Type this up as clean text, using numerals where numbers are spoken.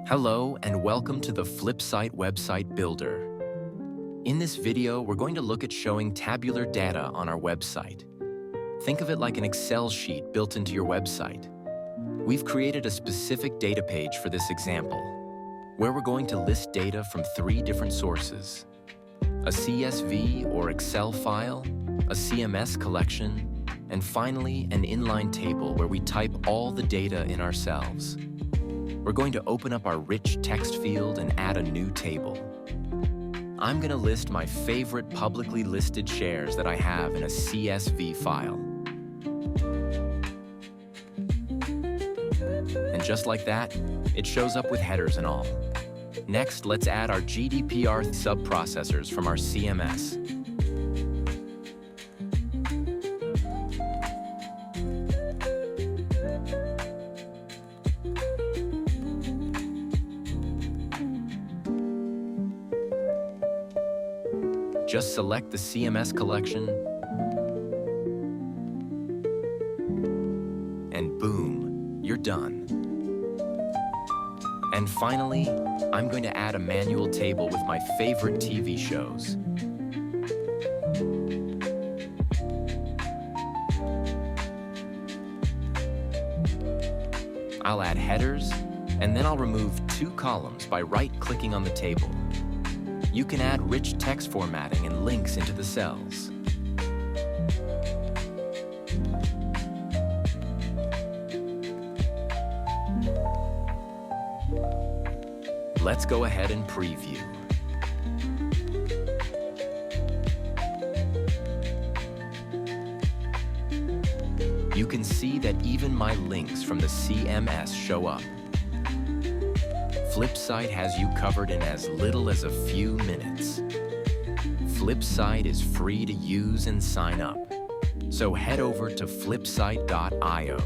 Hello and welcome to the Flipsite website builder. In this video, we're going to look at showing tabular data on our website. Think of it like an Excel sheet built into your website. We've created a specific data page for this example, where we're going to list data from 3 different sources: a CSV or Excel file, a CMS collection, and finally, an inline table where we type all the data in ourselves. We're going to open up our rich text field and add a new table. I'm going to list my favorite publicly listed shares that I have in a CSV file. And just like that, it shows up with headers and all. Next, let's add our GDPR subprocessors from our CMS. Just select the CMS collection, and boom, you're done. And finally, I'm going to add a manual table with my favorite TV shows. I'll add headers, and then I'll remove 2 columns by right-clicking on the table. You can add rich text formatting and links into the cells. Let's go ahead and preview. You can see that even my links from the CMS show up. Flipsite has you covered in as little as a few minutes. Flipsite is free to use and sign up. So head over to flipsite.io.